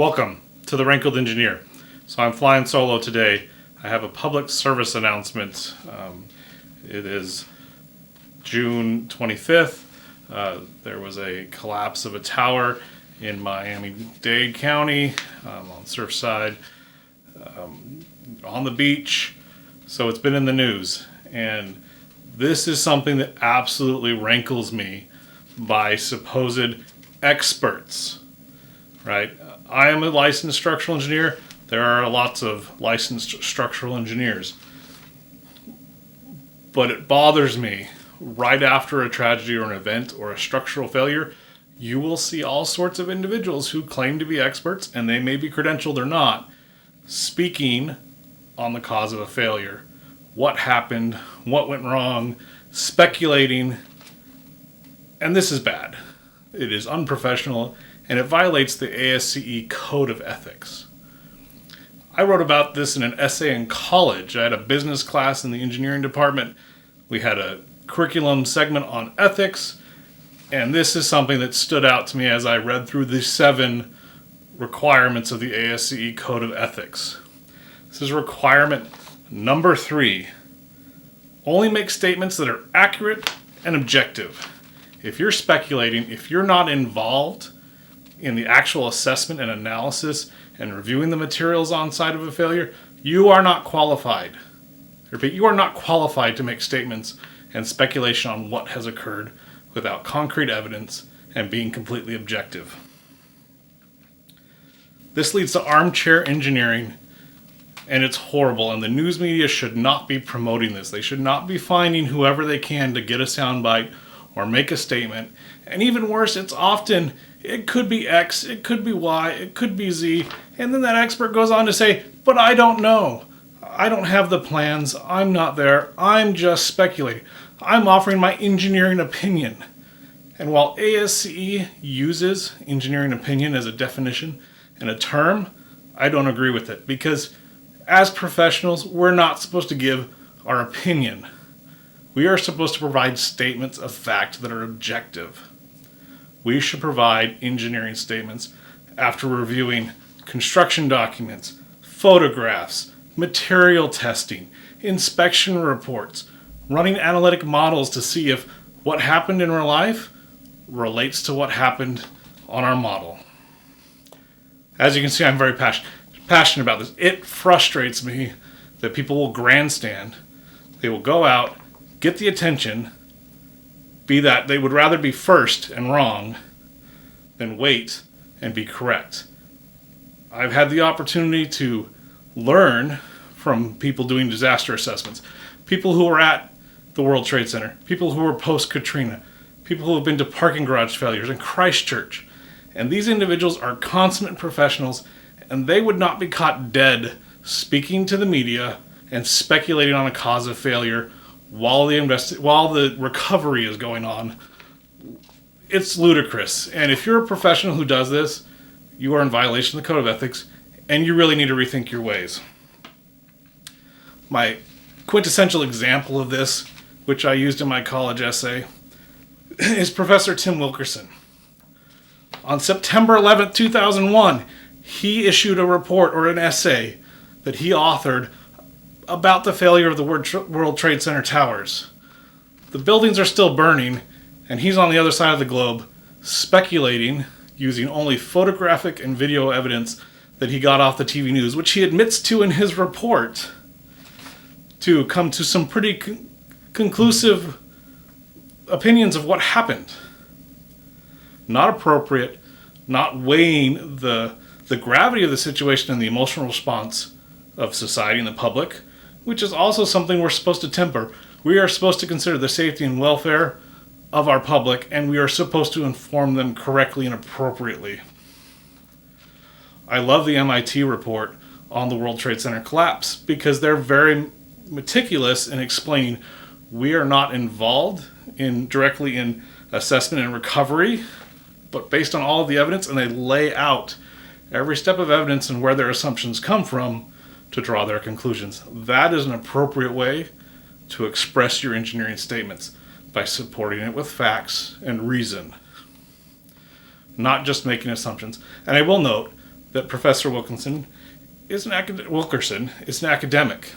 Welcome to the Rankled Engineer. So I'm flying solo today. I have a public service announcement. It is June 25th. There was a collapse of a tower in Miami-Dade County on Surfside, on the beach. So it's been in the news. And this is something that absolutely rankles me by supposed experts, right? I am a licensed structural engineer. There are lots of licensed structural engineers. But it bothers me right after a tragedy or an event or a structural failure, you will see all sorts of individuals who claim to be experts, and they may be credentialed or not, speaking on the cause of a failure. What happened, what went wrong, speculating, and this is bad. It is unprofessional, and it violates the ASCE Code of Ethics. I wrote about this in an essay in college. I had a business class in the engineering department. We had a curriculum segment on ethics, and this is something that stood out to me as I read through the 7 requirements of the ASCE Code of Ethics. This is requirement number 3. Only make statements that are accurate and objective. If you're speculating, if you're not involved in the actual assessment and analysis and reviewing the materials on site of a failure, you are not qualified. I repeat, you are not qualified to make statements and speculation on what has occurred without concrete evidence and being completely objective. This leads to armchair engineering, and it's horrible, and the news media should not be promoting this. They should not be finding whoever they can to get a soundbite or make a statement. And even worse, it could be X, it could be Y, it could be Z, and then that expert goes on to say, but I don't know. I don't have the plans, I'm not there, I'm just speculating. I'm offering my engineering opinion. And while ASCE uses engineering opinion as a definition and a term, I don't agree with it, because as professionals, we're not supposed to give our opinion. We are supposed to provide statements of fact that are objective. We should provide engineering statements after reviewing construction documents, photographs, material testing, inspection reports, running analytic models to see if what happened in real life relates to what happened on our model. As you can see, I'm very passionate about this. It frustrates me that people will grandstand. They will go out, get the attention, be that they would rather be first and wrong than wait and be correct. I've had the opportunity to learn from people doing disaster assessments, people who were at the World Trade Center, people who were post-Katrina, people who have been to parking garage failures in Christchurch. And these individuals are consummate professionals, and they would not be caught dead speaking to the media and speculating on a cause of failure while the recovery is going on. It's ludicrous. And if you're a professional who does this, you are in violation of the Code of Ethics, and you really need to rethink your ways. My quintessential example of this, which I used in my college essay, is Professor Tim Wilkerson. On September 11th, 2001, he issued a report or an essay that he authored about the failure of the World Trade Center towers. The buildings are still burning, and he's on the other side of the globe speculating using only photographic and video evidence that he got off the TV news, which he admits to in his report, to come to some pretty conclusive opinions of what happened. Not appropriate, not weighing the gravity of the situation and the emotional response of society and the public, which is also something we're supposed to temper. We are supposed to consider the safety and welfare of our public, and we are supposed to inform them correctly and appropriately. I love the MIT report on the World Trade Center collapse because they're very meticulous in explaining we are not involved directly in assessment and recovery, but based on all of the evidence, and they lay out every step of evidence and where their assumptions come from to draw their conclusions. That is an appropriate way to express your engineering statements, by supporting it with facts and reason, not just making assumptions. And I will note, that Professor Wilkerson is an academic,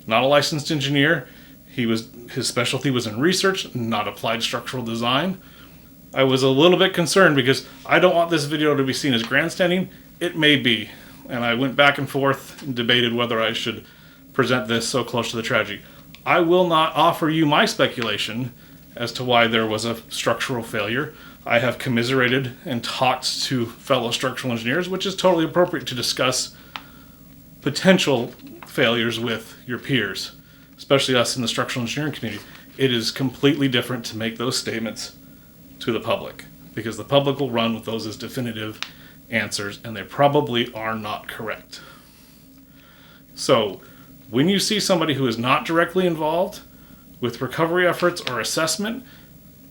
not a licensed engineer. His specialty was in research, not applied structural design. I was a little bit concerned because I don't want this video to be seen as grandstanding. It may be, and I went back and forth and debated whether I should present this so close to the tragedy. I will not offer you my speculation as to why there was a structural failure. I have commiserated and talked to fellow structural engineers, which is totally appropriate to discuss potential failures with your peers, especially us in the structural engineering community. It is completely different to make those statements to the public, because the public will run with those as definitive answers, and they probably are not correct. So, when you see somebody who is not directly involved with recovery efforts or assessment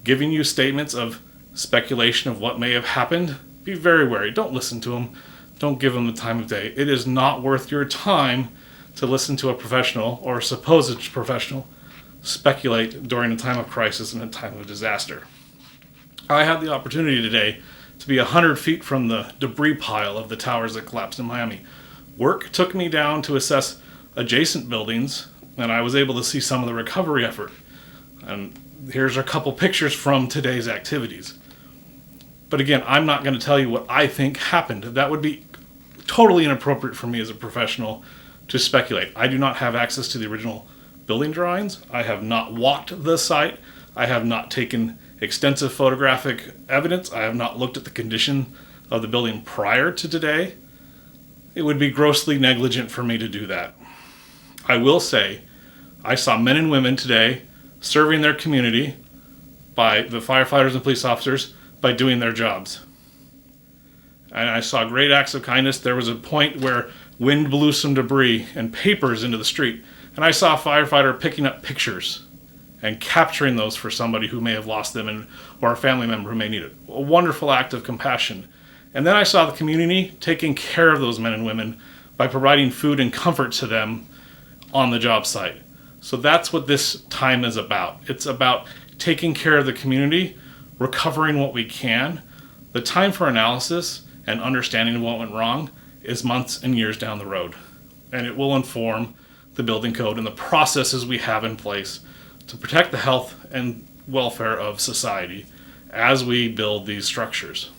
giving you statements of speculation of what may have happened, be very wary. Don't listen to them. Don't give them the time of day. It is not worth your time to listen to a professional or a supposed professional speculate during a time of crisis and a time of disaster. I had the opportunity today to be 100 feet from the debris pile of the towers that collapsed in Miami. Work took me down to assess adjacent buildings, and I was able to see some of the recovery effort. And here's a couple pictures from today's activities. But again, I'm not going to tell you what I think happened. That would be totally inappropriate for me as a professional to speculate. I do not have access to the original building drawings. I have not walked the site. I have not taken extensive photographic evidence. I have not looked at the condition of the building prior to today. It would be grossly negligent for me to do that. I will say, I saw men and women today serving their community by the firefighters and police officers by doing their jobs. And I saw great acts of kindness. There was a point where wind blew some debris and papers into the street, and I saw a firefighter picking up pictures and capturing those for somebody who may have lost them or a family member who may need it. A wonderful act of compassion. And then I saw the community taking care of those men and women by providing food and comfort to them on the job site. So that's what this time is about. It's about taking care of the community, recovering what we can. The time for analysis and understanding what went wrong is months and years down the road. And it will inform the building code and the processes we have in place to protect the health and welfare of society as we build these structures.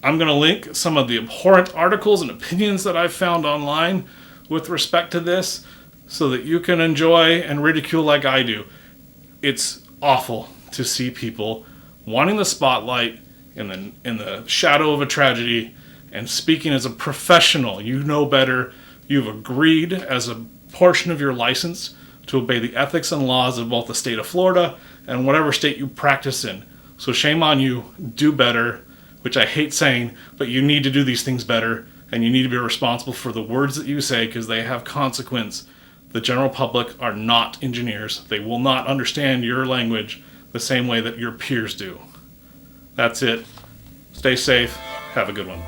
I'm going to link some of the abhorrent articles and opinions that I've found online with respect to this so that you can enjoy and ridicule like I do. It's awful to see people wanting the spotlight in the shadow of a tragedy and speaking as a professional. You know better. You've agreed as a portion of your license to obey the ethics and laws of both the state of Florida and whatever state you practice in. So shame on you. Do better, which I hate saying, but you need to do these things better, and you need to be responsible for the words that you say because they have consequence. The general public are not engineers. They will not understand your language the same way that your peers do. That's it. Stay safe. Have a good one.